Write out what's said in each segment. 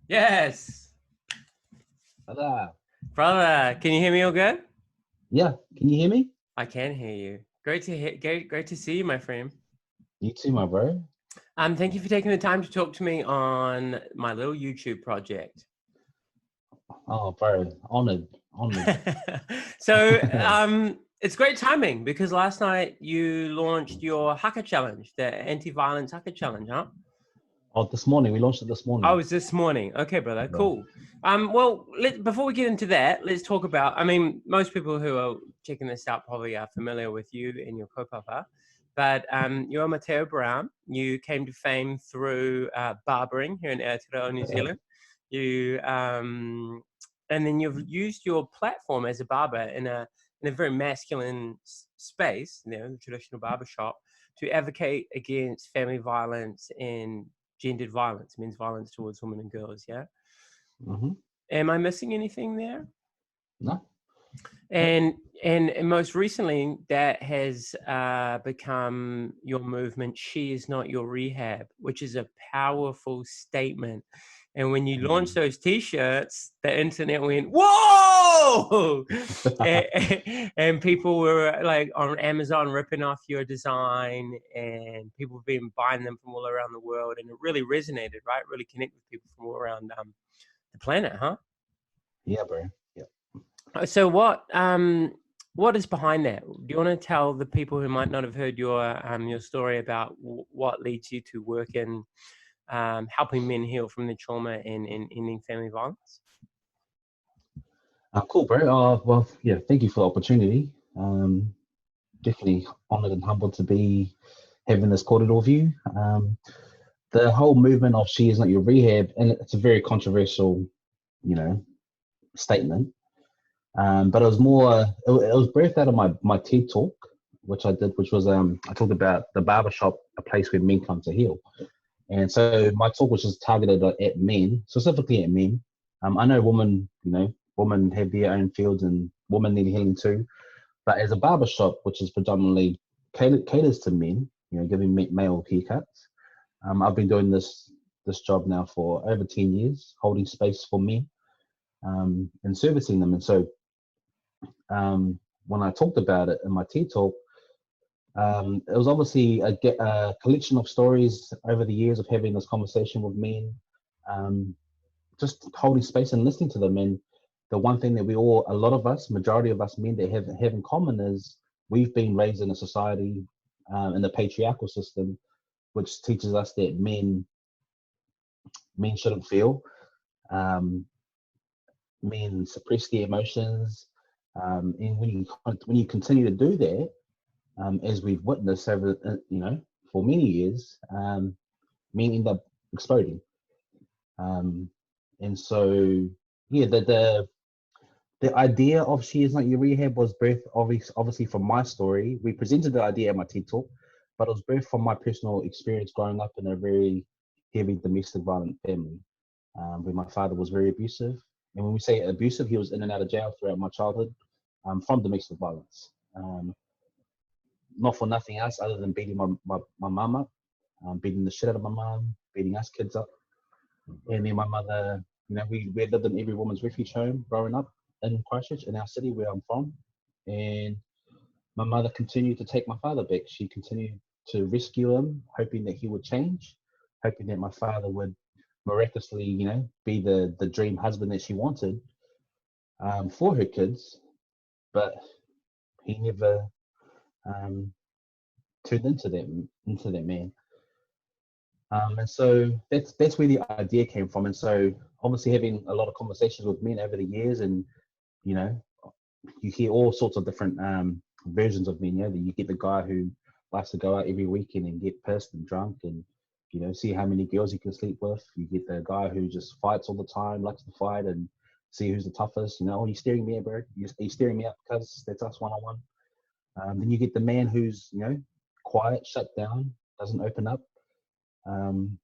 Yes, Hello. brother. Can you hear me all good? Yeah, can you hear me? I can hear you. Great to hear. Great to see you, my friend. You too, my bro. Thank you for taking the time to talk to me on my little YouTube project. Oh, bro, honored. so, it's great timing because last night you launched your Haka Challenge, the anti-violence Haka Challenge, huh? Oh, this morning we launched it this Oh, morning. it's this morning. Okay, brother. Yeah. Cool. Well, before we get into that, let's talk about. I mean, most people who are checking this out probably are familiar with you and your kaupapa, but you're Mataio Brown. You came to fame through barbering here in Aotearoa, New Zealand. You and then you've used your platform as a barber in a very masculine space, the traditional barbershop, to advocate against family violence and gendered violence, men's violence towards women and girls. Yeah. Mm-hmm. Am I missing anything there? No, no. And and most recently, that has become your movement. She is not your rehab, which is a powerful statement. And when you launched Mm. those T-shirts, the internet went whoa, and people were like on Amazon ripping off your design, and people have been buying them from all around the world, and it really resonated, right? Really connect with people from all around the planet, huh? Yeah, bro. Yeah. So what is behind that? Do you want to tell the people who might not have heard your story about what leads you to work in helping men heal from their trauma and ending family violence? Cool, bro. Well, yeah. Thank you for the opportunity. Definitely honored and humbled to be having this corridor view. The whole movement of "She is not your rehab," and it's a very controversial, you know, statement. But it was more, it was birthed out of my TED talk, which I did, which was I talked about the barbershop, a place where men come to heal. And so my talk was just targeted at men, specifically at men. I know women, women have their own fields and women need healing too. But as a barbershop, which is predominantly caters to men, giving male haircuts, I've been doing this job now for over 10 years, holding space for men and servicing them. And so when I talked about it in my TED talk, it was obviously a collection of stories over the years of having this conversation with men, um, just holding space and listening to them. And the one thing that a lot of us, majority of us men, that have in common is we've been raised in a society, in the patriarchal system, which teaches us that men shouldn't feel, um, men suppress their emotions, and when you continue to do that, as we've witnessed over, for many years, men end up exploding. Um, and so, yeah, the idea of "She is not your rehab" was birthed obviously from my story. We presented the idea at my TED talk, but it was birthed from my personal experience growing up in a very heavy domestic violent family, where my father was very abusive. And when we say abusive, he was in and out of jail throughout my childhood, from domestic violence. Not for nothing else other than beating my mum up, beating the shit out of my mum, beating us kids up. And then my mother, we had lived in every woman's refuge home growing up in Christchurch, in our city where I'm from. And my mother continued to take my father back. She continued to rescue him, hoping that he would change, hoping that my father would miraculously, be the dream husband that she wanted, for her kids. But he never um, turned into that man. And so that's where the idea came from. And so obviously having a lot of conversations with men over the years, and you know, you hear all sorts of different versions of men. You get the guy who likes to go out every weekend and get pissed and drunk and see how many girls he can sleep with. You get the guy who just fights all the time, likes to fight and see who's the toughest. Oh, you staring me at, bro? You staring me up because that's us one on one. Then you get the man who's quiet, shut down, doesn't open up. Um,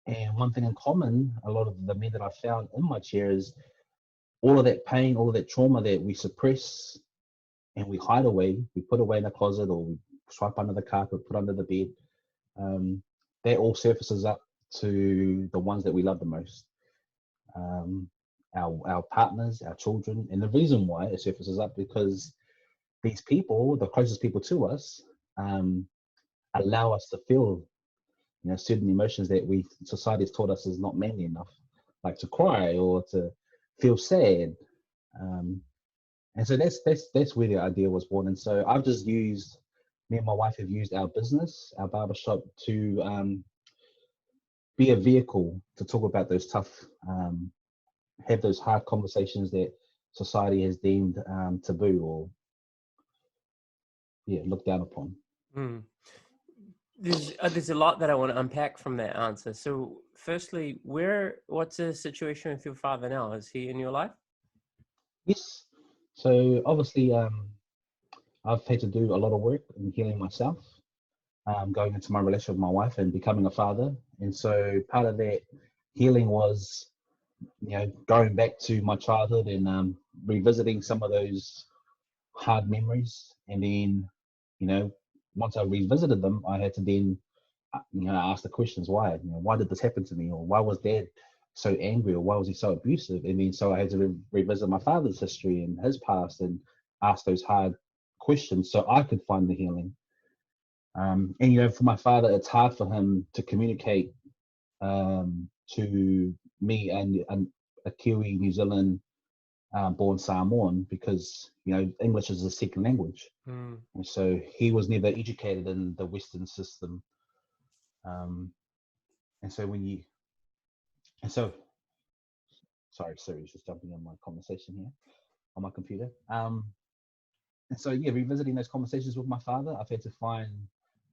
and one thing in common, a lot of the men that I found in my chair is all of that pain, all of that trauma that we suppress and we hide away, we put away in a closet or we swipe under the carpet, put under the bed, that all surfaces up to the ones that we love the most, our partners, our children. And the reason why it surfaces up because these people, the closest people to us, allow us to feel, certain emotions that society has taught us is not manly enough, like to cry or to feel sad. And so that's where the idea was born. And so me and my wife have used our business, our barbershop, to be a vehicle to talk about those tough, have those hard conversations that society has deemed taboo or looked down upon. Mm. There's a lot that I want to unpack from that answer. So firstly, what's the situation with your father now? Is he in your life? Yes. So obviously, I've had to do a lot of work in healing myself, going into my relationship with my wife and becoming a father. And so part of that healing was, going back to my childhood and revisiting some of those hard memories. And then, once I revisited them, I had to then, ask the questions why. Why did this happen to me? Or why was Dad so angry? Or why was he so abusive? And then so I had to revisit my father's history and his past and ask those hard questions so I could find the healing. And for my father, it's hard for him to communicate to me and a Kiwi, New Zealand born Samoan because English is a second language. And so he was never educated in the Western system. And so sorry, Siri's just jumping on my conversation here on my computer. And so revisiting those conversations with my father, I've had to find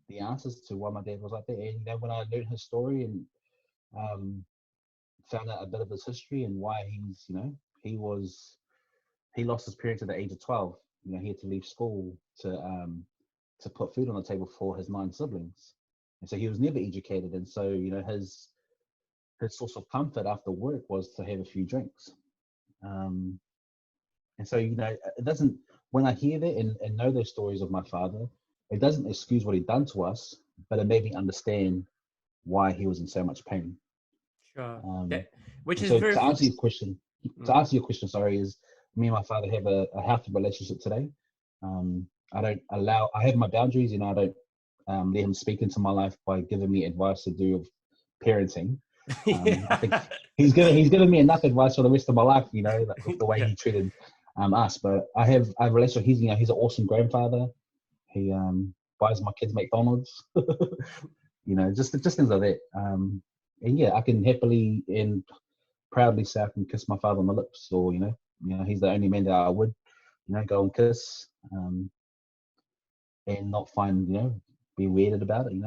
the answers to why my dad was like that. And when I learned his story and found out a bit of his history and why he lost his parents at the age of 12. He had to leave school to put food on the table for his 9 siblings, and so he was never educated. And so his source of comfort after work was to have a few drinks. And so it doesn't. When I hear that and know those stories of my father, it doesn't excuse what he'd done to us, but it made me understand why he was in so much pain. Sure. Which is so very. To answer your question, sorry, is me and my father have a healthy relationship today. I have my boundaries. I don't let him speak into my life by giving me advice to do with parenting. I think he's given me enough advice for the rest of my life, with the way he treated us. But I have a relationship. He's an awesome grandfather. He buys my kids McDonald's. Just things like that. And I can happily and proudly say I can kiss my father on the lips, or he's the only man that I would go and kiss, and not find be weirded about it.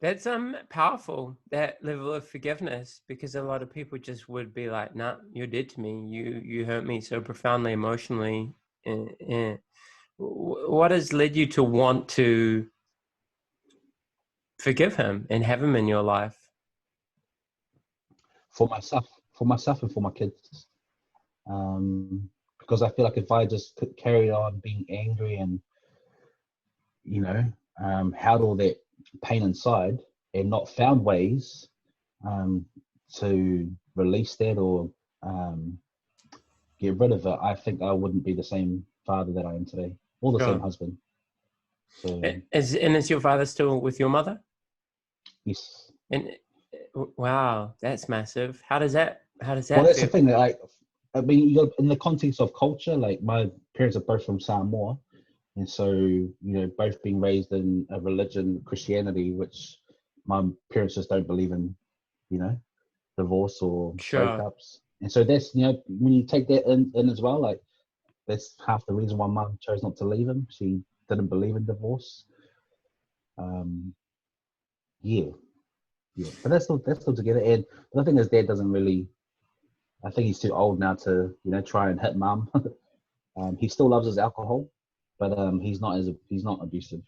That's powerful, that level of forgiveness, because a lot of people just would be like, nah, you're dead to me, you hurt me so profoundly emotionally. What has led you to want to forgive him and have him in your life? For myself and for my kids, because I feel like if I just carried on being angry and held all that pain inside and not found ways to release that or get rid of it, I think I wouldn't be the same father that I am today, or the same husband. So is your father still with your mother? Yes. And wow, that's massive. How does that well, that's feel? the thing that in the context of culture, like my parents are both from Samoa, and so both being raised in a religion, Christianity, which my parents just don't believe in, divorce or breakups. And so that's when you take that in as well, like that's half the reason why Mum chose not to leave him. She didn't believe in divorce. But that's still together. And the thing is, Dad doesn't really. I think he's too old now to try and hit Mum. He still loves his alcohol, but he's not abusive.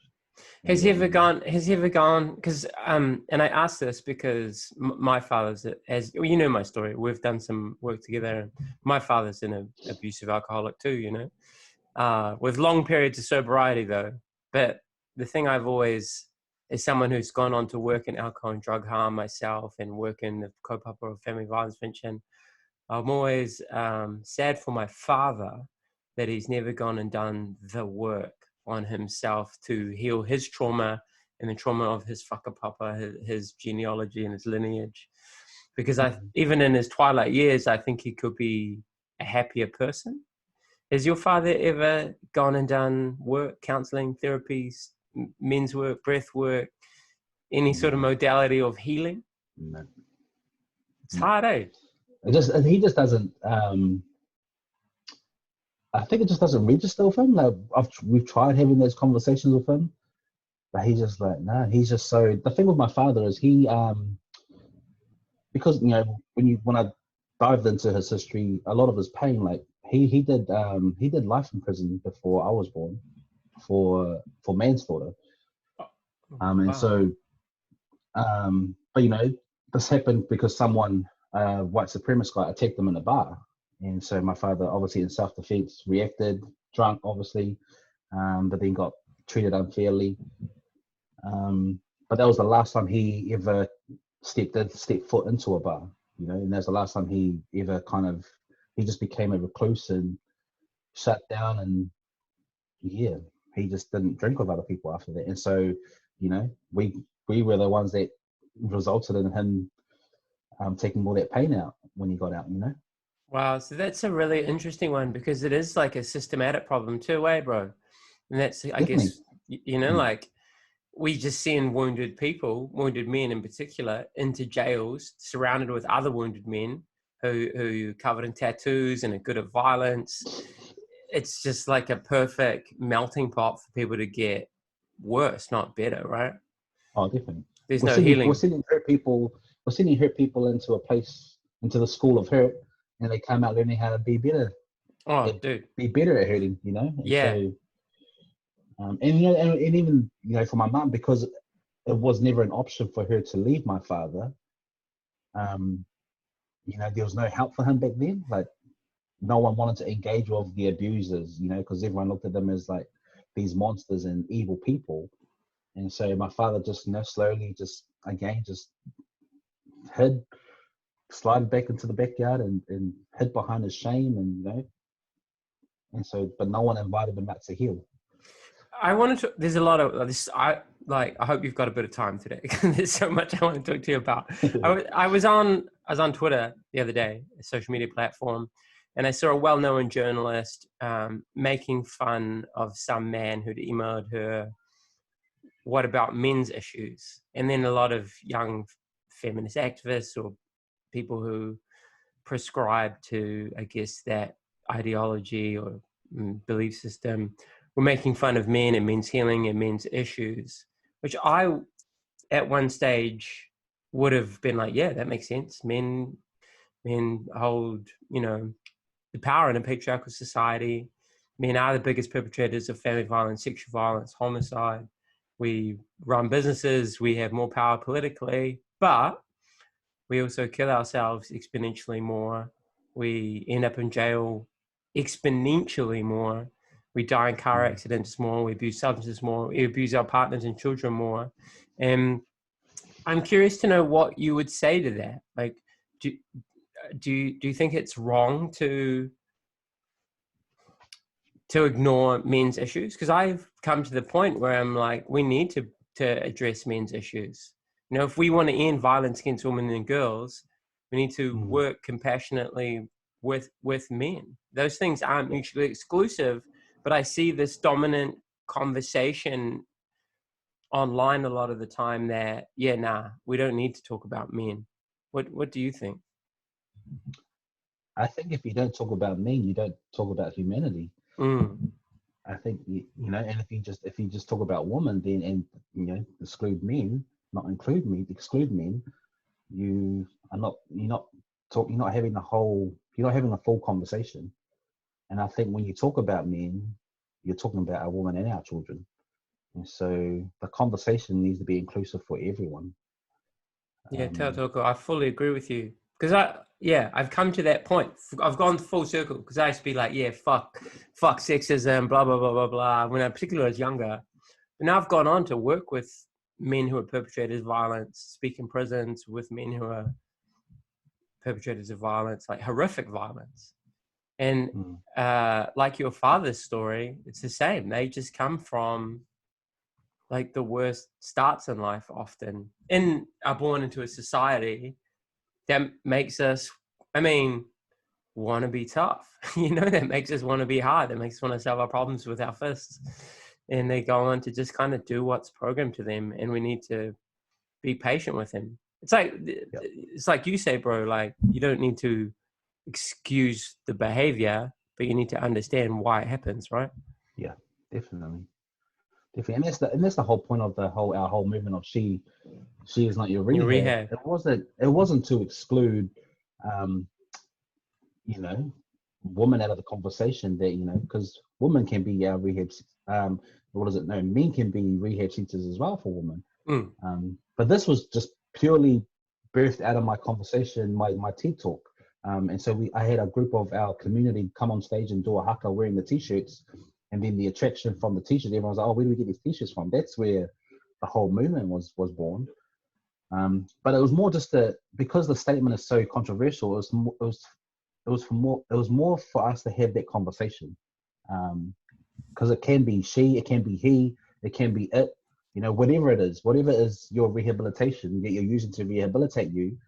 Has he ever gone? Because and I asked this because my father's, as my story. We've done some work together. My father's an abusive alcoholic too. With long periods of sobriety though. But the thing I've always as someone who's gone on to work in alcohol and drug harm myself and work in the kaupapa of family violence prevention, I'm always sad for my father that he's never gone and done the work on himself to heal his trauma and the trauma of his whakapapa, his genealogy and his lineage. Because even in his twilight years, I think he could be a happier person. Has your father ever gone and done work, counseling, therapies, men's work, breath work, any sort of modality of healing? No. It's hard, eh? He just doesn't. I think it just doesn't register with him. Like we've tried having those conversations with him, but he's just like, nah. He's just so. The thing with my father is he, because when I dived into his history, a lot of his pain, like he did life in prison before I was born for manslaughter. And so, but this happened because someone, white supremacist guy, attacked him in a bar. And so my father, obviously in self-defense, reacted, drunk, obviously, but then got treated unfairly. But that was the last time he ever stepped foot into a bar, and that's the last time he ever he just became a recluse and shut down, and he just didn't drink with other people after that. And so, we were the ones that resulted in him taking all that pain out when he got out, Wow, so that's a really interesting one, because it is like a systematic problem too, eh, bro? And that's, I guess, like we just send wounded people, wounded men in particular, into jails, surrounded with other wounded men who covered in tattoos and are good at violence. It's just like a perfect melting pot for people to get worse, not better, right? Oh, definitely. There's no healing. We're sending hurt people into a place, into the school of hurt, and they come out learning how to be better. Oh, dude. Be better at hurting, And yeah. So, and even for my mum, because it was never an option for her to leave my father. There was no help for him back then. Like, no one wanted to engage with the abusers, because everyone looked at them as like these monsters and evil people. And so my father just, slowly just hid, slided back into the backyard and hid behind his shame, and so, but no one invited him out to heal. There's a lot of this. I hope you've got a bit of time today. There's so much I want to talk to you about. I was on Twitter the other day, a social media platform, and I saw a well-known journalist making fun of some man who'd emailed her, "What about men's issues?" And then a lot of young feminist activists or people who prescribe to, I guess, that ideology or belief system were making fun of men and men's healing and men's issues, which I, at one stage, would have been like, yeah, that makes sense. Men hold, the power in a patriarchal society. Men are the biggest perpetrators of family violence, sexual violence, homicide. We run businesses. We have more power politically, but we also kill ourselves exponentially more. We end up in jail exponentially more. We die in car accidents more. We abuse substances more. We abuse our partners and children more. And I'm curious to know what you would say to that. Like, do you think it's wrong to ignore men's issues? Because I've come to the point where I'm like, we need to address men's issues. If we want to end violence against women and girls, we need to work compassionately with men. Those things aren't mutually exclusive, but I see this dominant conversation online a lot of the time that, we don't need to talk about men. What do you think? I think if you don't talk about men, you don't talk about humanity. I think and if you just talk about women, then exclude men, not include me, exclude men, you're not having a full conversation. And I think when you talk about men, you're talking about our women and our children. And so the conversation needs to be inclusive for everyone. Yeah, Tautoko, I fully agree with you. Because I've come to that point. I've gone full circle, because I used to be like, fuck sexism, blah, blah, blah, blah, blah, when I particularly was younger. But now I've gone on to work with men who are perpetrators of violence, speak in prisons with men who are perpetrators of violence, like horrific violence. And like your father's story, it's the same. They just come from like the worst starts in life often, and are born into a society that makes us, want to be tough. That makes us want to be hard. That makes us want to solve our problems with our fists. And they go on to just kind of do what's programmed to them, and we need to be patient with them. It's like you say, bro, like you don't need to excuse the behavior, but you need to understand why it happens, right? Yeah, definitely. And that's the whole point of our whole movement of she is not your rehab. Rehab. It wasn't to exclude women out of the conversation, that because women can be our rehab, men can be rehab centers as well for women. But this was just purely birthed out of my conversation, my TED talk. And so I had a group of our community come on stage and do a haka wearing the t-shirts, and then the attraction from the t-shirts, everyone was like, oh, where do we get these t-shirts from? That's where the whole movement was born. But it was more just because the statement is so controversial, it was more for us to have that conversation. Because it can be she, it can be he, it can be it, whatever it is your rehabilitation that you're using to rehabilitate you,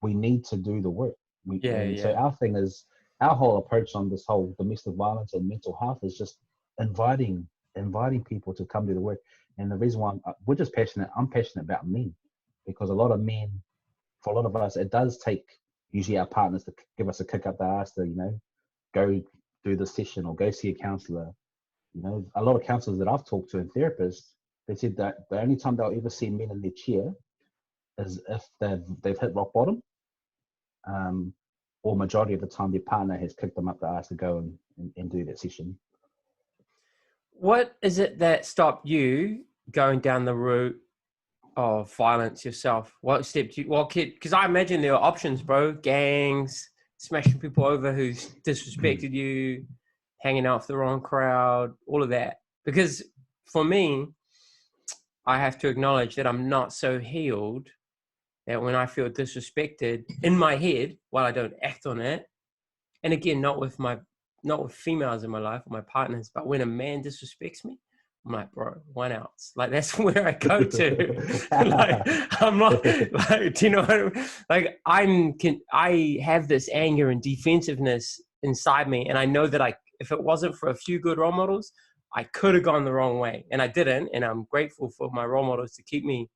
we need to do the work. So our thing is, our whole approach on this whole domestic violence and mental health is just inviting people to come do the work. And the reason why I'm passionate about men, because a lot of men, for a lot of us, it does take usually our partners to give us a kick up the ass to, go do the session or go see a counselor. A lot of counselors that I've talked to and therapists, they said that the only time they'll ever see men in their chair is if they've hit rock bottom, or majority of the time their partner has kicked them up the ass to go and do that session. What is it that stopped you going down the route of violence yourself? What kid? Because I imagine there are options, bro. Gangs, smashing people over who disrespected you, hanging out with the wrong crowd, all of that. Because for me, I have to acknowledge that I'm not so healed that when I feel disrespected in my head, while I don't act on it, and again, not with females in my life or my partners, but when a man disrespects me, I'm like, bro, one ounce. Like, that's where I go to. Like, I'm not, like, do you know what I mean? Like, I have this anger and defensiveness inside me. And I know that if it wasn't for a few good role models, I could have gone the wrong way. And I didn't. And I'm grateful for my role models to keep me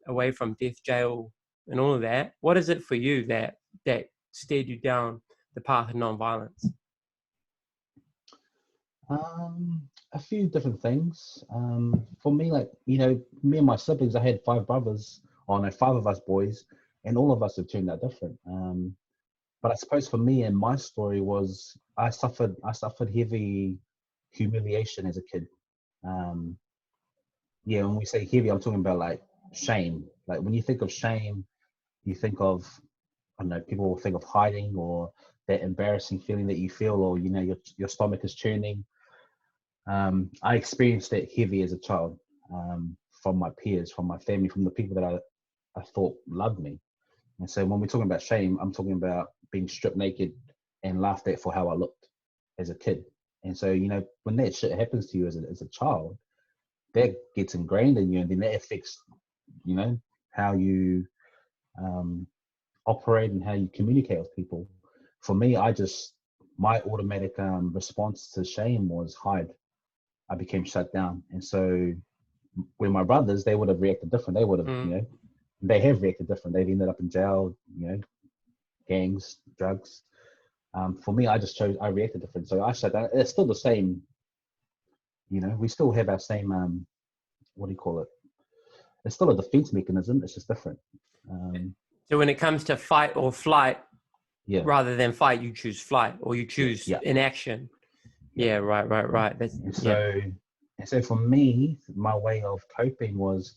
away from death, jail, and all of that. What is it for you that steered you down the path of nonviolence? A few different things. For me, like, me and my siblings, I had 5 brothers, 5 of us boys, and all of us have turned out different. But I suppose for me and my story was I suffered heavy humiliation as a kid. When we say heavy, I'm talking about like shame. Like when you think of shame, you think of, I don't know, people will think of hiding or that embarrassing feeling that you feel, or your stomach is churning. I experienced that heavy as a child, from my peers, from my family, from the people that I thought loved me. And so when we're talking about shame, I'm talking about being stripped naked and laughed at for how I looked as a kid. And so, when that shit happens to you as a child, that gets ingrained in you, and then that affects, how you operate and how you communicate with people. For me, my automatic response to shame was hide. I became shut down. And so when my brothers, they would have reacted different. They would have, they have reacted different. They've ended up in jail, gangs, drugs. For me, I reacted different. So I shut down. It's still the same, we still have our same, what do you call it? It's still a defense mechanism. It's just different. So when it comes to fight or flight, rather than fight, you choose flight, or you choose inaction. Yeah, right. And so for me, my way of coping was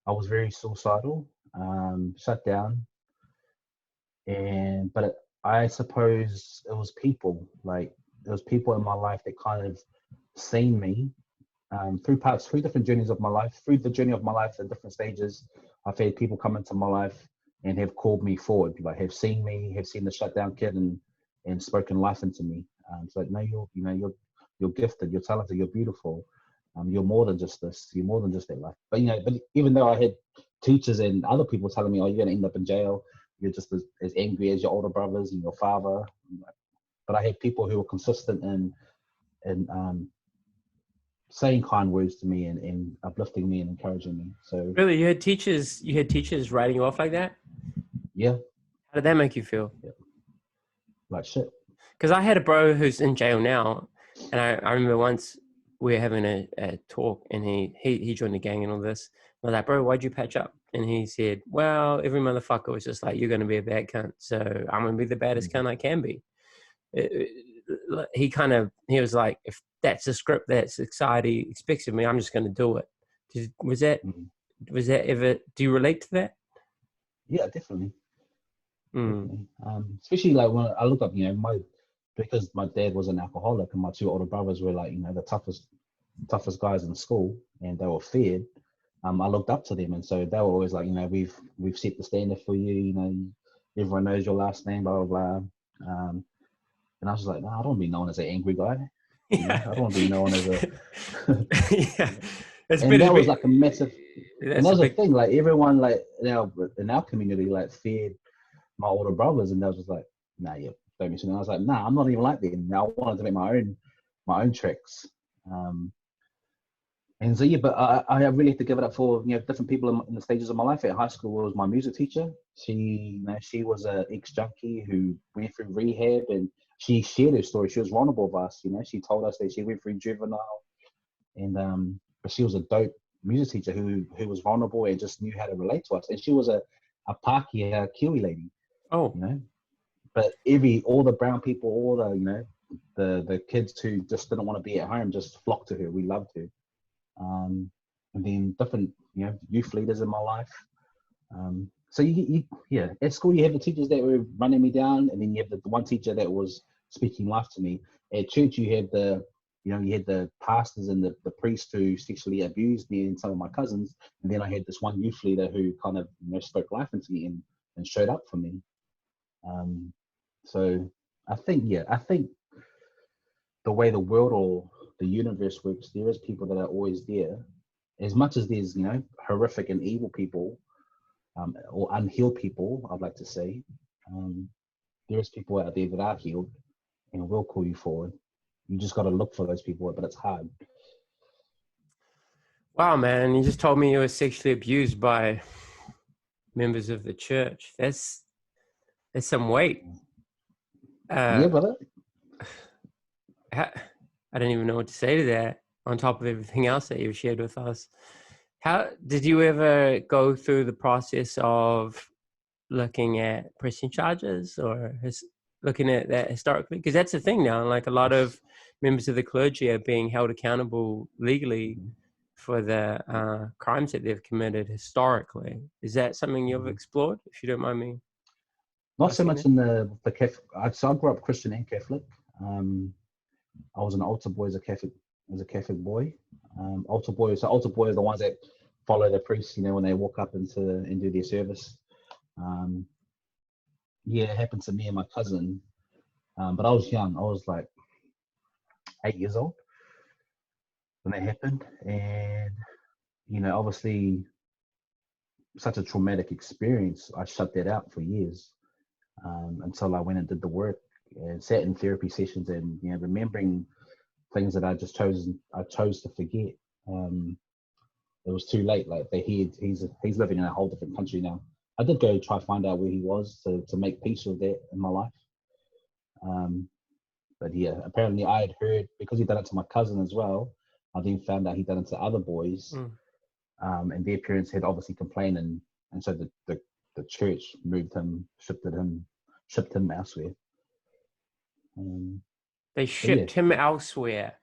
I was very suicidal, shut down. But I suppose it was people in my life that kind of seen me, through different journeys of my life, through the journey of my life at different stages, I've had people come into my life and have called me forward, like have seen me, have seen the shutdown kid and spoken life into me. It's like, no, you're gifted, you're talented, you're beautiful. You're more than just this. You're more than just that life. But but even though I had teachers and other people telling me, "Oh, you're gonna end up in jail. You're just as angry as your older brothers and your father." But I had people who were consistent in saying kind words to me and uplifting me and encouraging me. So Really, you had teachers writing you off like that? yeah. How did that make you feel? Yeah. Like shit. Because I had a bro who's in jail now, and I remember once we were having a talk, and he joined the gang and all this. I was like, bro, why'd you patch up? And he said, well, every motherfucker was just like, you're going to be a bad cunt, so I'm going to be the baddest cunt I can be. He was like, if that's the script that society expects of me, I'm just going to do it. Was that ever, do you relate to that? Yeah, definitely. Definitely. Especially like when I look up, because my dad was an alcoholic and my two older brothers were like, the toughest guys in school, and they were feared. I looked up to them, and so they were always like, we've set the standard for you. Everyone knows your last name, blah blah blah. And I was like, no, I don't want to be known as an angry guy. I don't want to be known as a. Yeah, and that was like a massive. And that was a thing. Like everyone, like in our community, like feared my older brothers, and they was just like, nah, yeah, don't mention it. I was like, nah, I'm not even like them. I wanted to make my own tracks. And so yeah, but I really had to give it up for different people in the stages of my life. At high school, was my music teacher. She was an ex-junkie who went through rehab, and she shared her story. She was vulnerable with us. She told us that she went through juvenile, and but she was a dope music teacher who was vulnerable and just knew how to relate to us. And she was a Pākehā Kiwi lady. Oh, but all the brown people, all the kids who just didn't want to be at home just flocked to her. We loved her. And then different youth leaders in my life. So at school you have the teachers that were running me down, and then you have the one teacher that was speaking life to me. At church you had the pastors and the priests who sexually abused me and some of my cousins, and then I had this one youth leader who kind of spoke life into me and showed up for me. So I think the way the world or the universe works, there is people that are always there. As much as there's horrific and evil people, or unhealed people, I'd like to say, there is people out there that are healed and will call you forward. You just got to look for those people, but it's hard. Wow, man! You just told me you were sexually abused by members of the church. That's some weight. Yeah, brother. I don't even know what to say to that. On top of everything else that you've shared with us, how did you ever go through the process of looking at pressing charges or looking at that historically? Because that's the thing now. Like a lot of members of the clergy are being held accountable legally for the crimes that they've committed historically. Is that something you've explored? If you don't mind me. Not so much in the Catholic. So I grew up Christian and Catholic. I was an altar boy as a Catholic boy. Altar boys are the ones that follow the priests, when they walk up and do their service. It happened to me and my cousin, but I was young. I was like 8 years old when that happened, and obviously such a traumatic experience. I shut that out for years until I went and did the work and sat in therapy sessions and remembering things that I chose to forget. It was too late. Like he's living in a whole different country now. I did go try to find out where he was to make peace with that in my life. But yeah, apparently I had heard, because he done it to my cousin as well. I then found out he done it to other boys, and their parents had obviously complained, and so the church moved him, shipped him elsewhere. They shipped him elsewhere.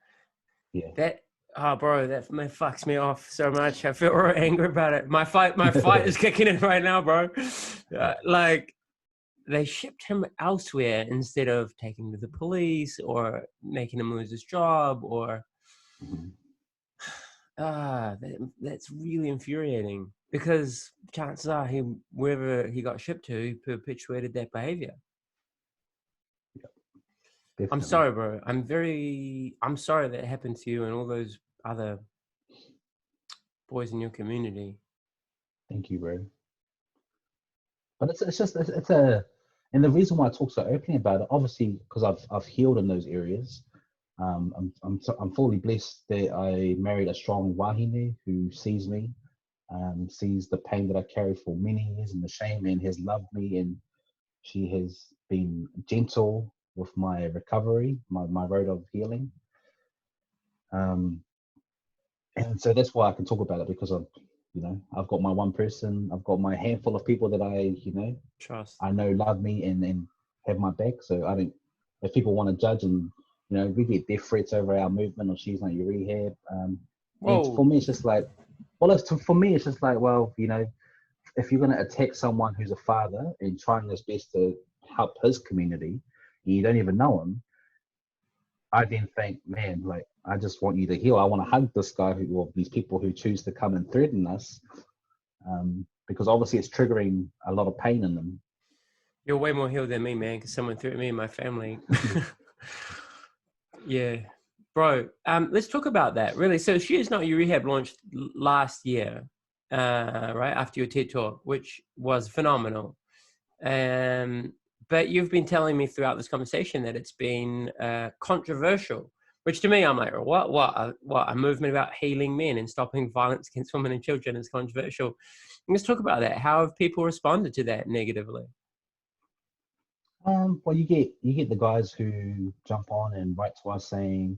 Yeah. Bro, that fucks me off so much. I feel real angry about it. My fight is kicking in right now, bro. Like they shipped him elsewhere instead of taking him to the police or making him lose his job or. That's really infuriating, because chances are wherever he got shipped to, he perpetuated that behavior. I'm Definitely. sorry, bro. I'm sorry that happened to you and all those other boys in your community. Thank you, bro. But and the reason why I talk so openly about it, obviously, because I've healed in those areas. I'm fully blessed that I married a strong wahine who sees me, sees the pain that I carried for many years and the shame, and has loved me, and she has been gentle with my recovery, my road of healing. And so that's why I can talk about it, because I've got my one person, I've got my handful of people that Trust. I know love me and have my back. So I don't, if people want to judge, and we get death threats over our movement, or she's not your rehab. And for me, it's just like, for me, it's just like, well, if you're going to attack someone who's a father and trying his best to help his community, and you don't even know him, I then think, man, like, I just want you to heal. I want to hug this guy or these people who choose to come and threaten us, because obviously it's triggering a lot of pain in them. You're way more healed than me, man, because someone threatened me and my family. Yeah. Bro, let's talk about that, really. So She Is Not Your Rehab launched last year, right after your TED Talk, which was phenomenal. But you've been telling me throughout this conversation that it's been controversial, which to me, I'm like, what? A movement about healing men and stopping violence against women and children is controversial. Let's talk about that. How have people responded to that negatively? Well, you get the guys who jump on and write to us saying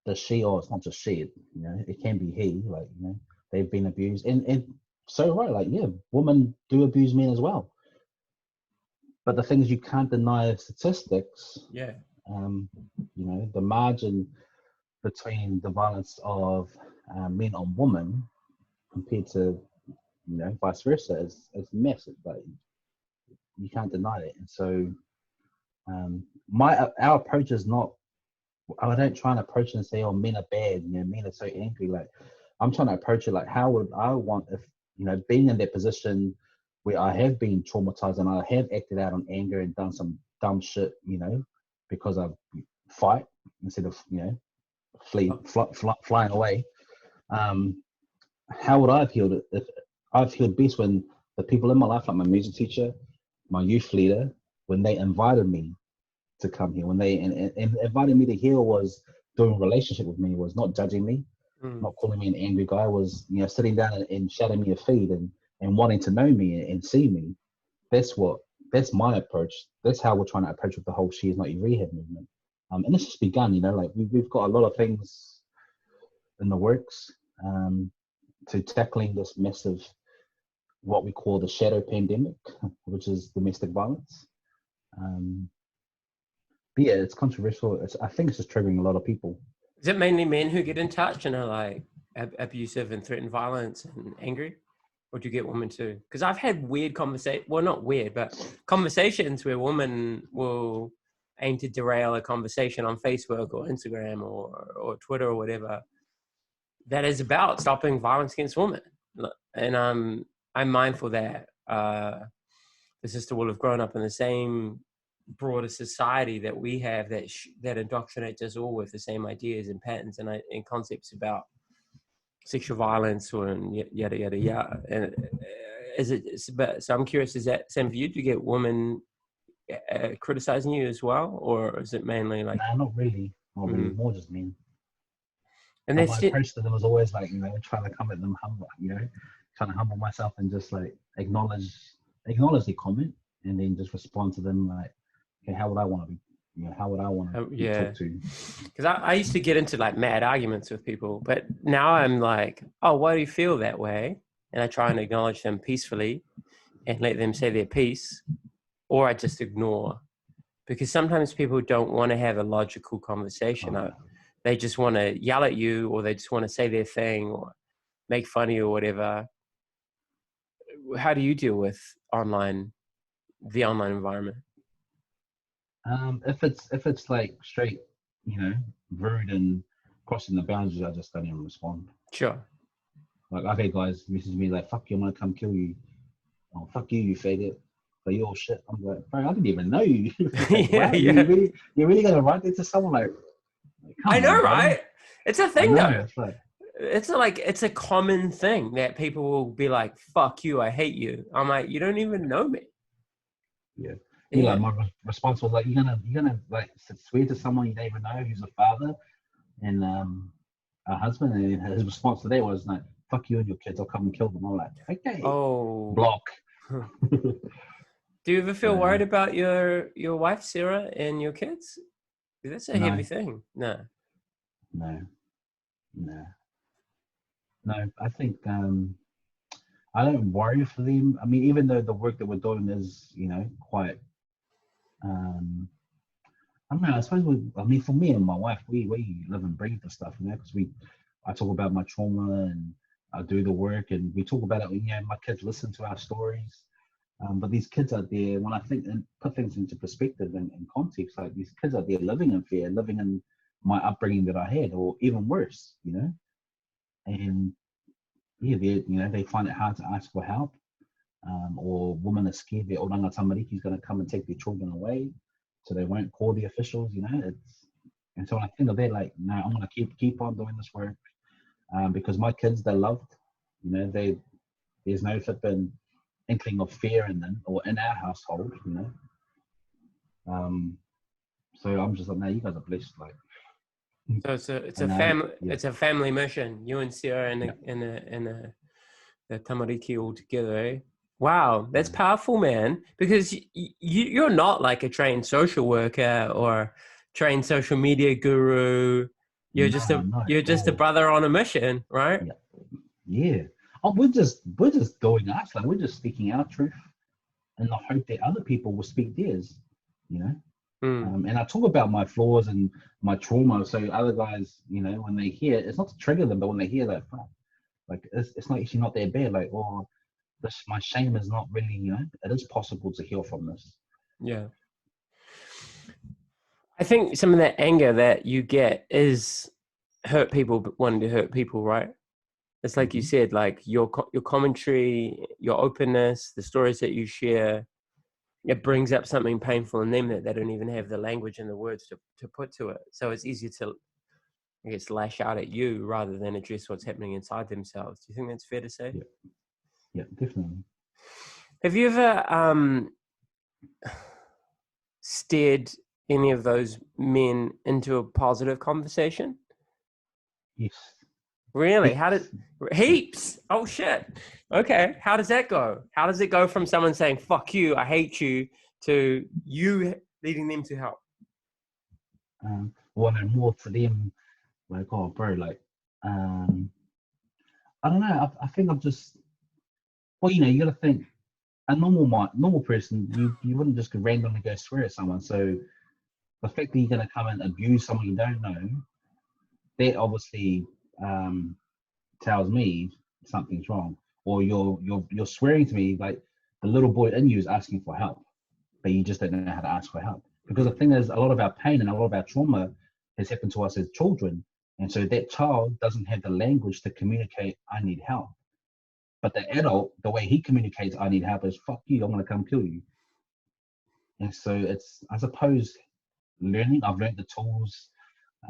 the she, or it's not just she, it can be he, like, they've been abused, and so right, like, yeah, women do abuse men as well. But the thing is, you can't deny statistics. Yeah. The margin between the violence of men on women compared to vice versa is massive. Like, you can't deny it. And so our approach is not, I don't try and approach it and say, oh, men are bad, men are so angry. Like, I'm trying to approach it like, how would I want, if being in that position where I have been traumatized and I have acted out on anger and done some dumb shit, because I fight instead of flying away. How would I have healed it? If I've healed best when the people in my life, like my music teacher, my youth leader, when they invited me to come here, when they and invited me to heal, was doing a relationship with me, was not judging me, not calling me an angry guy, was sitting down and shouting me a feed and wanting to know me and see me. That's my approach. That's how we're trying to approach with the whole She Is Not Your Rehab movement. And it's just begun, like we've got a lot of things in the works to tackling this massive, what we call the shadow pandemic, which is domestic violence. But yeah, it's controversial. I think it's just triggering a lot of people. Is it mainly men who get in touch and are like abusive and threaten violence and angry? Or do you get women too? Because I've had weird conversations, well, not weird, but conversations where women will aim to derail a conversation on Facebook or Instagram or Twitter or whatever that is about stopping violence against women. And I'm mindful that the sister will have grown up in the same broader society that we have, that indoctrinates us all with the same ideas and patterns and concepts about sexual violence or yada yada yada. And so I'm curious, is that same for you? Do you get women criticizing you as well, or is it mainly like? Nah, not really. More just men. And my approach to them was always like, trying to come at them humble, trying to humble myself and just like acknowledge the comment and then just respond to them like, okay, how would I want to be? How would I want to be talked to? Because I used to get into like mad arguments with people, but now I'm like, oh, why do you feel that way? And I try and acknowledge them peacefully and let them say their piece, or I just ignore. Because sometimes people don't want to have a logical conversation. They just want to yell at you, or they just want to say their thing or make fun of you or whatever. How do you deal with the online environment? If it's like straight, rude and crossing the boundaries, I just don't even respond. Sure. Like I've had guys message me like, "Fuck you, I'm gonna come kill you." Oh, fuck you, you faggot. Like you're shit. I'm like, bro, I didn't even know you. Like, Yeah, wow, yeah. you're really gonna write that to someone like I come know, on, bro. right? It's a I thing, know. though. It's like, It's a common thing that people will be like, "Fuck you, I hate you." I'm like, you don't even know me. yeah. You Yeah. like my response was like, you're gonna like swear to someone you don't even know who's a father and a husband, and his response to that was like, "Fuck you and your kids, I'll come and kill them." I'm like, okay, Oh. block. Do you ever feel worried about your wife Sarah and your kids? That's a heavy No, thing. No. no, no, no. I think I don't worry for them. I mean, even though the work that we're doing is, quite um I don't know, I suppose I mean, for me and my wife, we live and breathe the stuff, because I talk about my trauma and I do the work and we talk about it. My kids listen to our stories. But these kids out there, when I think and put things into perspective and context, like these kids out there living in fear, living in my upbringing that I had, or even worse, and yeah, they find it hard to ask for help, or women are scared their oranga tamariki is going to come and take their children away, so they won't call the officials. And so when I think of that, like, no, I'm going to keep on doing this work, because my kids, they're loved. There's no flipping inkling of fear in them or in our household. So I'm just like, no, you guys are blessed. Like, So it's a and family. yeah, It's a family mission. You and Sarah and yeah, the tamariki all together. Eh? Wow, that's yeah. powerful, man. Because you're not like a trained social worker or trained social media guru. You're No, just a not you're at just a all. brother on a mission, right? Yeah, yeah. Oh, we're just doing us. Like, we're just speaking our truth in the hope that other people will speak theirs. You know. Mm. And I talk about my flaws and my trauma, so other guys, when they hear it, it's not to trigger them, but when they hear that, fuck, like it's not actually not that bad. Like, oh, my shame is not really, it is possible to heal from this. Yeah. I think some of that anger that you get is hurt people wanting to hurt people, right? It's like you Mm-hmm. said, like your commentary, your openness, the stories that you share, it brings up something painful in them that they don't even have the language and the words to put to it. So it's easier to, I guess, lash out at you rather than address what's happening inside themselves. Do you think that's fair to say? Yeah, yeah, definitely. Have you ever steered any of those men into a positive conversation? Yes, Really? How did heaps. Yeah. heaps? Oh shit. Okay. How does that go? How does it go from someone saying "fuck you, I hate you" to you leading them to help? Well, no, more to them, like, oh, bro, like, um, I don't know. I think I'm just, well, you got to think. A normal person, you wouldn't just randomly go swear at someone. So the fact that you're gonna come and abuse someone you don't know, that obviously tells me something's wrong. Or you're swearing to me like the little boy in you is asking for help, but you just don't know how to ask for help. Because the thing is, a lot of our pain and a lot of our trauma has happened to us as children, and so that child doesn't have the language to communicate, "I need help." But the adult, the way he communicates, "I need help," is "fuck you, I'm gonna come kill you." And so it's, I suppose, I've learned the tools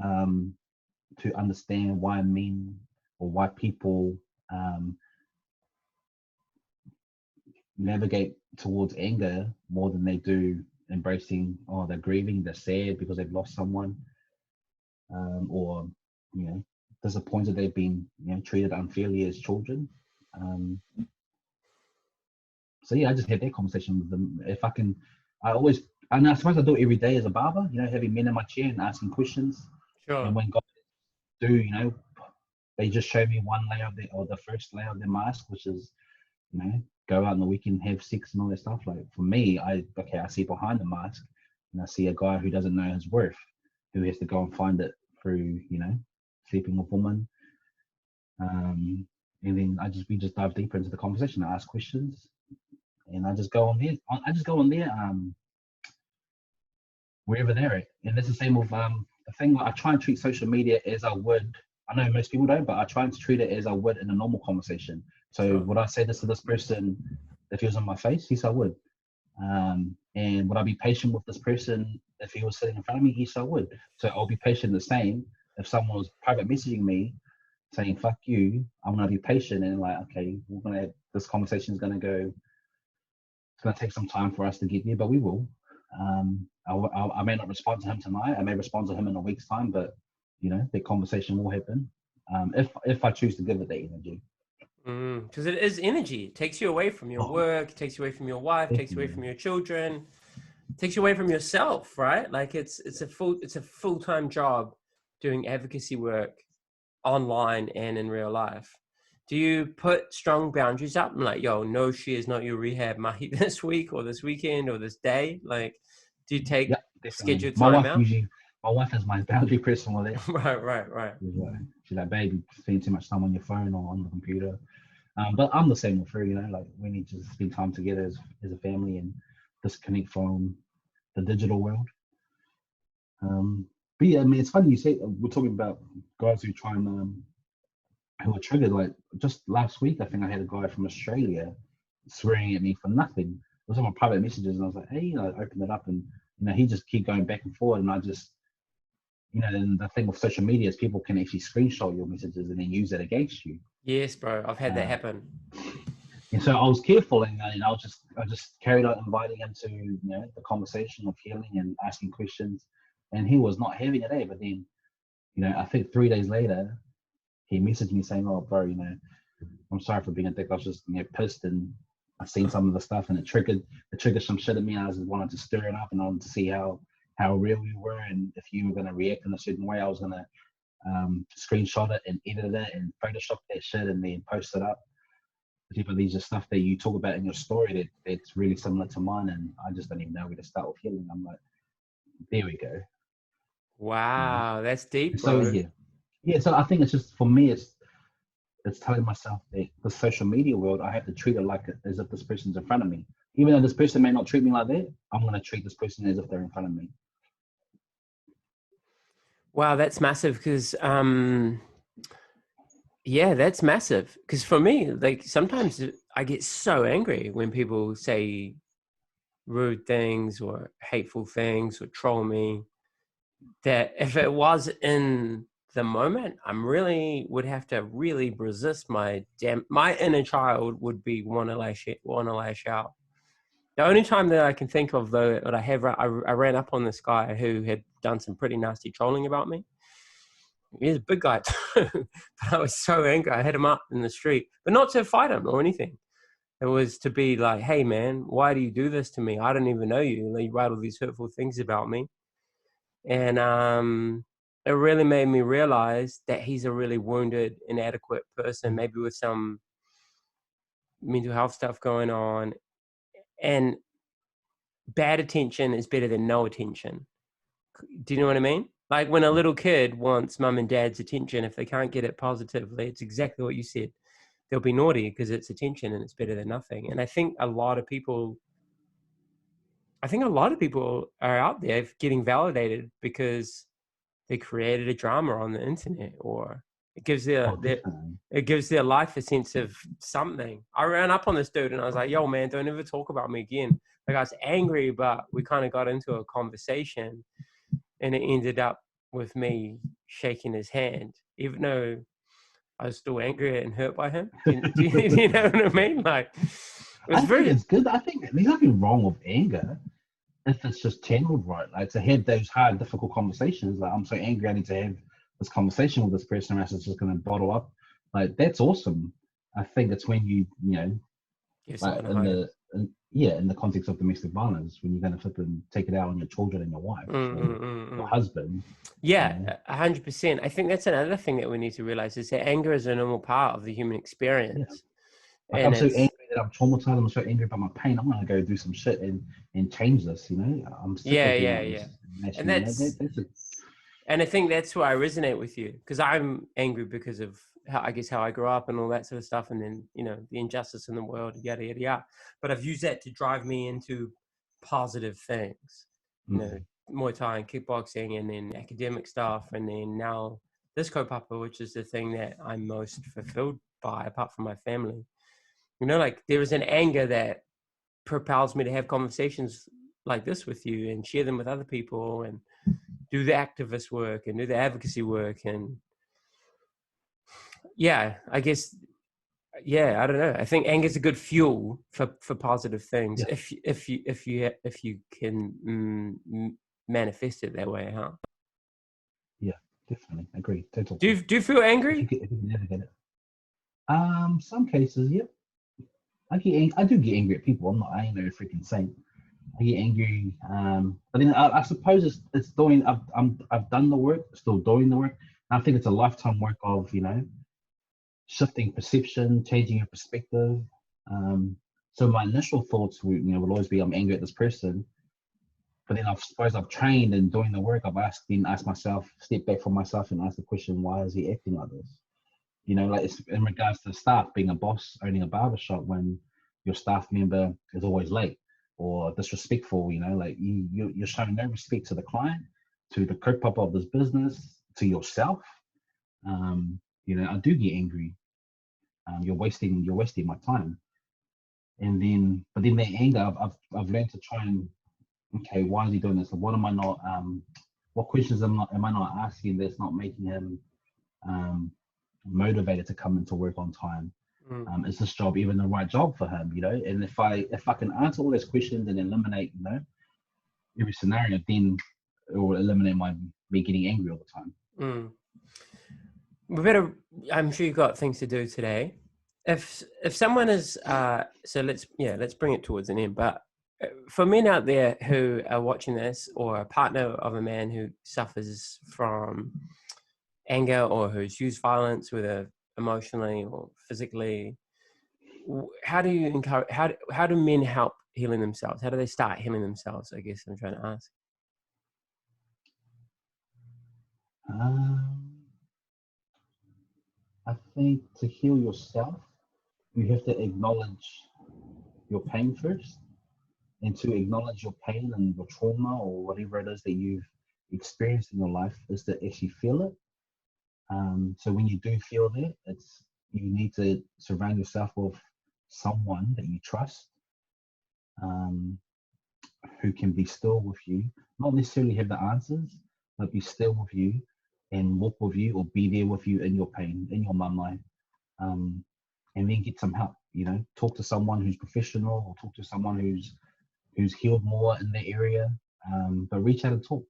um, to understand why men or why people um, navigate towards anger more than they do embracing, or they're grieving, they're sad because they've lost someone, or disappointed they've been treated unfairly as children. Um, so yeah, I just had that conversation with them. If I can, and I suppose I do it every day as a barber, having men in my chair and asking questions. Sure. And when guys do, they just show me one layer or the first layer of their mask, which is, go out on the weekend, have sex and all that stuff. Like, for me, I see behind the mask, and I see a guy who doesn't know his worth, who has to go and find it through, sleeping with women. And then we just dive deeper into the conversation. I ask questions, and I just go on there. Wherever they're at. And that's the same with the thing, I try and treat social media as I would. I know most people don't, but I try and treat it as I would in a normal conversation. So Sure. would I say this to this person if he was on my face? Yes, I would. And would I be patient with this person if he was sitting in front of me? Yes, I would. So I'll be patient the same if someone was private messaging me saying "fuck you." I'm gonna be patient and like, okay, this conversation is gonna go. It's gonna take some time for us to get there, but we will. I may not respond to him tonight. I may respond to him in a week's time, but the conversation will happen. If I choose to give it that energy. Because it is energy. It takes you away from your work, it takes you away from your wife, it takes you away from your children, it takes you away from yourself, right? Like it's a full-time job doing advocacy work online and in real life. Do you put strong boundaries up? I'm like, yo, no, she is not your rehab mahi this week or this weekend or this day. Like, do you take scheduled time out? My wife is my boundary person with it. Right. She's like, baby, spending too much time on your phone or on the computer. But I'm the same with her, like we need to spend time together as a family and disconnect from the digital world. But yeah, I mean, it's funny you say we're talking about guys who try and who are triggered. Like just last week, I think I had a guy from Australia swearing at me for nothing. It was on my private messages, and I was like, hey, I opened it up, and he just keep going back and forward, and I just, then the thing with social media is people can actually screenshot your messages and then use it against you. Yes, bro, I've had that happen. And so I was careful, and I just carried on inviting him to the conversation of healing and asking questions, and he was not having it. But then, I think 3 days later, he messaged me saying, "Oh, bro, I'm sorry for being a dick. I was just pissed, and I seen some of the stuff, and it triggered some shit at me. I just wanted to stir it up, and I wanted to see how real you were, and if you were gonna react in a certain way. I was gonna screenshot it and edit it and Photoshop that shit and then post it up. But these are stuff that you talk about in your story that's really similar to mine, and I just don't even know where to start with healing." I'm like, there we go. Wow, that's deep, bro. So yeah. So I think it's just, for me, it's telling myself that the social media world, I have to treat it like as if this person's in front of me. Even though this person may not treat me like that, I'm going to treat this person as if they're in front of me. Wow, that's massive. Because that's massive. Because for me, like, sometimes I get so angry when people say rude things or hateful things or troll me, that if it was in the moment, would have to really resist my inner child would be want to lash out. The only time that I can think of, though, that I ran up on this guy who had done some pretty nasty trolling about me. He's a big guy too, but I was so angry. I hit him up in the street, but not to fight him or anything. It was to be like, hey man, why do you do this to me? I don't even know you. You write all these hurtful things about me. And it really made me realize that he's a really wounded, inadequate person, maybe with some mental health stuff going on. And bad attention is better than no attention. Do you know what I mean? Like when a little kid wants mum and dad's attention, if they can't get it positively, it's exactly what you said. They'll be naughty because it's attention and it's better than nothing. And I think a lot of people are out there getting validated because they created a drama on the internet, or it gives their life a sense of something. I ran up on this dude and I was like, yo man, don't ever talk about me again. Like, I was angry, but we kind of got into a conversation and it ended up with me shaking his hand, even though I was still angry and hurt by him. Do you know what I mean? Like, I think it's good. I think there's nothing wrong with anger if it's just channeled right. Like, to have those hard, difficult conversations. Like, I'm so angry, I need to have this conversation with this person, or else it's just going to bottle up. Like, that's awesome. I think it's when you like in the context of domestic violence, when you're going to flip and take it out on your children and your wife, your husband. Yeah, 100%. I think that's another thing that we need to realize, is that anger is a normal part of the human experience. Yeah. Like, I'm so angry that I'm traumatized. I'm so angry about my pain. I'm gonna go do some shit and change this. I'm sick of being and and I think that's why I resonate with you, because I'm angry because of how I grew up and all that sort of stuff, and then the injustice in the world, yada yada yada. But I've used that to drive me into positive things. Muay Thai and kickboxing, and then academic stuff, and then now this kaupapa, which is the thing that I'm most fulfilled by, apart from my family. You know, like there is an anger that propels me to have conversations like this with you and share them with other people and do the activist work and do the advocacy work. And yeah, I guess, yeah, I don't know. I think anger is a good fuel for positive things Yeah, if you can manifest it that way, huh? yeah, definitely agree. Total. Do you feel If you angry? if you can navigate it. Some cases, yeah. I do get angry at people. I ain't no freaking saint. I get angry. But then I suppose it's doing. I've done the work, still doing the work. And I think it's a lifetime work of shifting perception, changing your perspective. Um, so my initial thoughts will always be I'm angry at this person. But then I suppose I've trained in doing the work. I've asked myself, step back from myself and ask the question, why is he acting like this? Like it's in regards to staff, being a boss, owning a barbershop, when your staff member is always late or disrespectful, like you're showing no respect to the client, to the kaupapa of this business, to yourself. I do get angry. You're wasting my time. But then that anger, I've learned to try and, okay, why is he doing this? What am I not? What questions am I not asking that's not making him motivated to come into work on time? Is this job even the right job for him? And if I can answer all those questions and eliminate every scenario, then it will eliminate me getting angry all the time. I'm sure you've got things to do today. If someone is so let's bring it towards an end. But for men out there who are watching this, or a partner of a man who suffers from anger or who's used violence, whether emotionally or physically, how do you encourage? How do men help healing themselves? How do they start healing themselves? I guess I'm trying to ask. I think to heal yourself, you have to acknowledge your pain first, and to acknowledge your pain and your trauma or whatever it is that you've experienced in your life is to actually feel it. So when you do feel that, you need to surround yourself with someone that you trust, um, who can be still with you, not necessarily have the answers, but be still with you and walk with you or be there with you in your pain, in your mumai, and then get some help. Talk to someone who's professional, or talk to someone who's healed more in that area. But reach out and talk.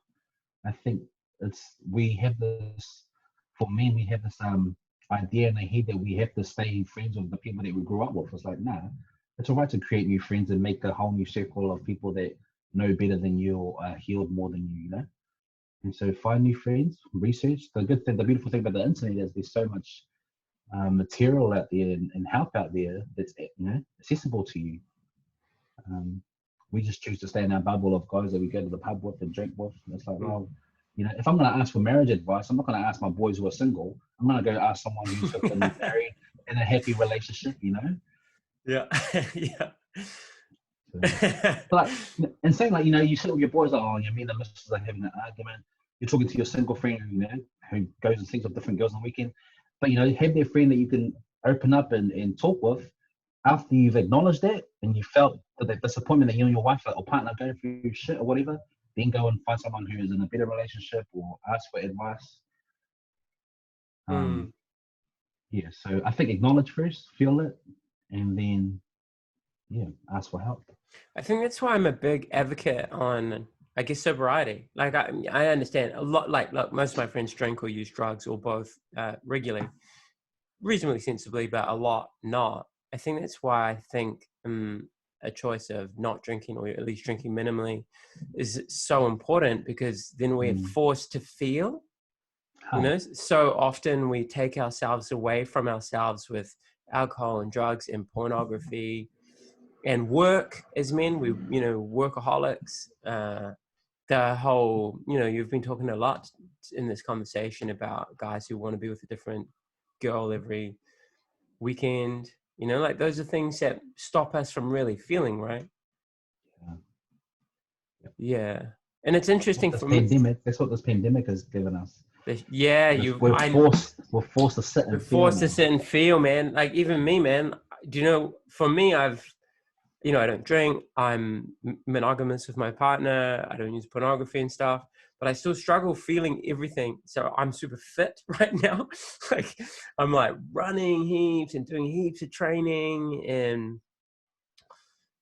I think we have this for men. We have this idea in our head that we have to stay friends with the people that we grew up with. It's like, nah, it's all right to create new friends and make a whole new circle of people that know better than you or are healed more than you. And so find new friends, research. The beautiful thing about the internet is there's so much material out there and help out there that's accessible to you. We just choose to stay in our bubble of guys that we go to the pub with and drink with. And it's like, well, if I'm going to ask for marriage advice, I'm not going to ask my boys who are single. I'm going to go ask someone who's been married in a happy relationship. Yeah, yeah. But and saying you sit with your boys, like, oh, me and the missus are having an argument. You're talking to your single friend, who goes and sleeps with different girls on the weekend. But have their friend that you can open up and talk with after you've acknowledged that and you felt that disappointment that you and your wife or partner are going through shit or whatever. Then go and find someone who is in a better relationship or ask for advice. Yeah, so I think acknowledge first, feel it, and then ask for help. I think that's why I'm a big advocate on, I guess, sobriety. Like I understand a lot. Like most of my friends drink or use drugs or both regularly, reasonably sensibly, but a lot not. I think that's why I think a choice of not drinking or at least drinking minimally is so important, because then we're forced to feel. So often we take ourselves away from ourselves with alcohol and drugs and pornography and work as men. We, workaholics. The whole, you've been talking a lot in this conversation about guys who want to be with a different girl every weekend. Like those are things that stop us from really feeling, right? Yeah. And it's interesting This for me. pandemic, that's what this pandemic has given us. Yeah, We're forced to sit we're and feel forced to now. sit and feel, man. Like even me, man. Do you know? For me, I don't drink. I'm monogamous with my partner. I don't use pornography and stuff, but I still struggle feeling everything. So I'm super fit right now. Like I'm like running heaps and doing heaps of training, and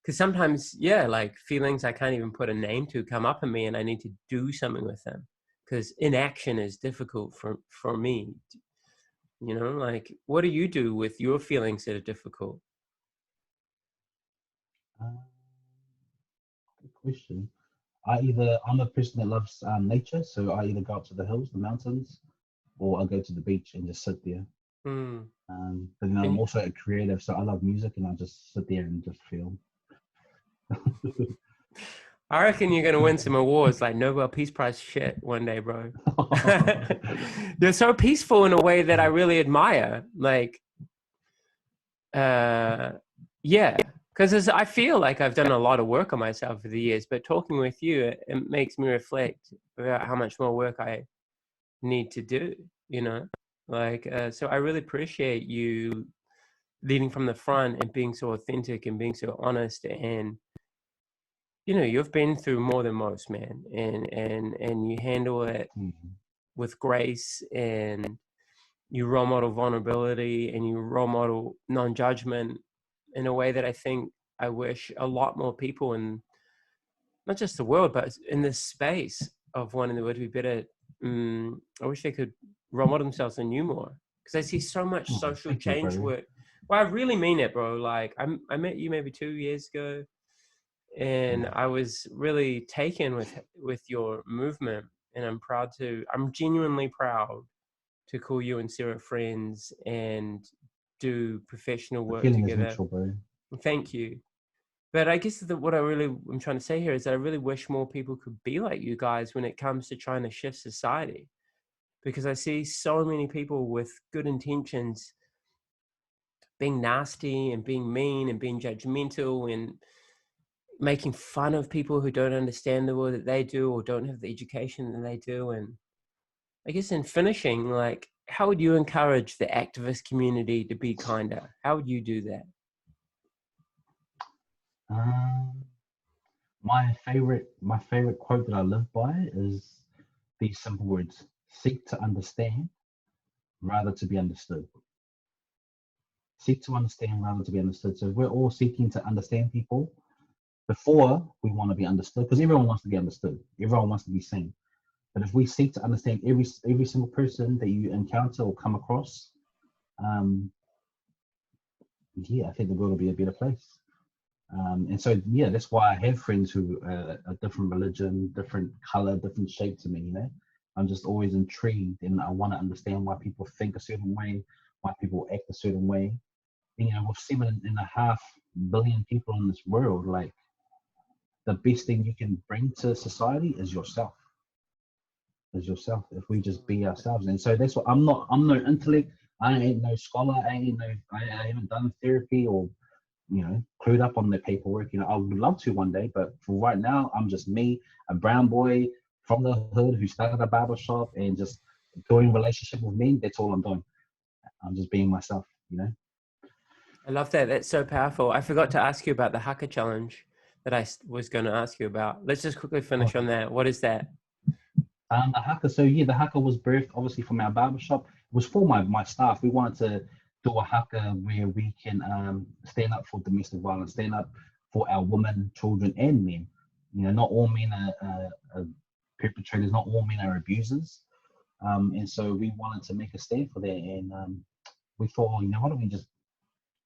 because sometimes, yeah, like feelings I can't even put a name to come up in me, and I need to do something with them. Because inaction is difficult for me. Like what do you do with your feelings that are difficult? Uh, Good question. I'm a person that loves nature, so I either go up to the hills, the mountains, or I go to the beach and just sit there. Hmm. But then I'm And also a creative, so I love music and I just sit there and just feel. I reckon you're gonna win some awards like Nobel Peace Prize shit one day, bro. You're so peaceful in a way that I really admire. Like, yeah, because I feel like I've done a lot of work on myself over the years, but talking with you, it makes me reflect about how much more work I need to do. You know, like, so I really appreciate you leading from the front and being so authentic and being so honest, and you've been through more than most, man, and you handle it Mhm. with grace, and you role model vulnerability, and you role model non-judgment in a way that I think I wish a lot more people in not just the world but in this space of wanting the world to be better. I wish they could role model themselves and you more, because I see so much Oh, social thank you, change bro. work. Well, I really mean it, bro. Like I met you maybe 2 years ago, and Mm. I was really taken with your movement, and I'm genuinely proud to call you and Sarah friends and do professional The work feeling is together. mutual, bro. Thank you. But I guess what I really am trying to say here is that I really wish more people could be like you guys when it comes to trying to shift society, because I see so many people with good intentions being nasty and being mean and being judgmental and making fun of people who don't understand the world that they do or don't have the education that they do. And I guess in finishing, like, how would you encourage the activist community to be kinder? How would you do that? Um, my favorite quote that I live by is these simple words: seek to understand rather to be understood. Seek to understand rather to be understood. So if we're all seeking to understand people before we want to be understood, because everyone wants to be understood, everyone wants to be seen. But if we seek to understand every single person that you encounter or come across, um, yeah, I think the world will be a better place. And so, yeah, that's why I have friends who are different religion, different color, different shape to me. I'm just always intrigued, and I want to understand why people think a certain way, why people act a certain way. And, with 7.5 billion people in this world, like the best thing you can bring to society is yourself. Is yourself. If we just be ourselves, and so that's what I'm no intellect. I ain't no scholar. I haven't done therapy or clued up on the paperwork. I would love to one day, but for right now, I'm just me, a brown boy from the hood who started a barber shop and just doing relationship with me. That's all I'm doing. I'm just being myself. I love that. That's so powerful. I forgot to ask you about the Haka Challenge that I was going to ask you about. Let's just quickly finish on that. What is that? The haka. So yeah, the haka was birthed obviously from our barber shop. It was for my staff. We wanted to do a haka where we can stand up for domestic violence, stand up for our women, children, and men. Not all men are perpetrators. Not all men are abusers. And so we wanted to make a stand for that. And we thought, why don't we just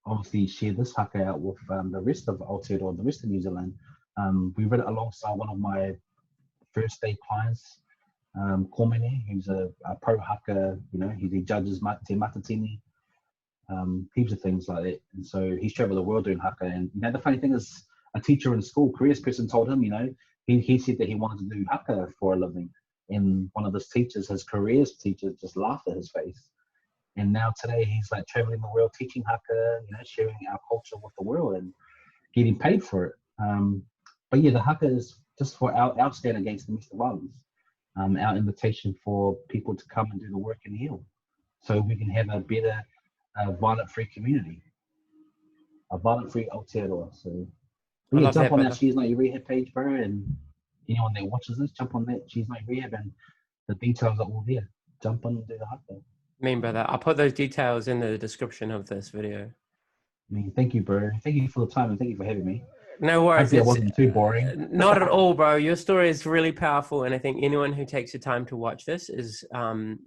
obviously share this haka out with the rest of Aotearoa, the rest of New Zealand. We read it alongside one of my first day clients, Komene, who's a pro haka. He judges Te Matatini, heaps of things like that. And so he's traveled the world doing haka. And the funny thing is, a teacher in school, careers person, told him, he said that he wanted to do haka for a living. And one of his teachers, his careers teacher, just laughed at his face. And now today he's like traveling the world teaching haka, sharing our culture with the world and getting paid for it. But yeah, the haka is just for our stand against domestic violence, our invitation for people to come and do the work and heal, so we can have a better violent-free community, a violent-free Aotearoa. So I yeah, love jump that, on our brother. She's Not Your Rehab page, bro, and anyone that watches this, jump on that She's Not Your Rehab, and the details are all there. Jump on and do the hardback. Mean, brother. I'll put those details in the description of this video. I mean, thank you, bro. Thank you for the time and thank you for having me. No worries. Hopefully, I It's wasn't too boring. not at all, bro. Your story is really powerful, and I think anyone who takes the time to watch this is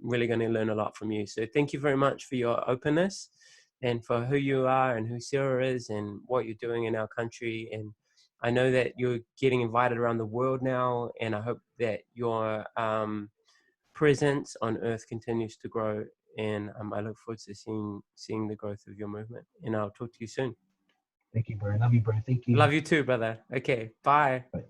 really going to learn a lot from you. So thank you very much for your openness and for who you are and who Sarah is and what you're doing in our country. And I know that you're getting invited around the world now, and I hope that your presence on Earth continues to grow. And I look forward to seeing the growth of your movement. And I'll talk to you soon. Thank you, bro. Love you, bro. Thank you. Love you too, brother. Okay, bye. Bye.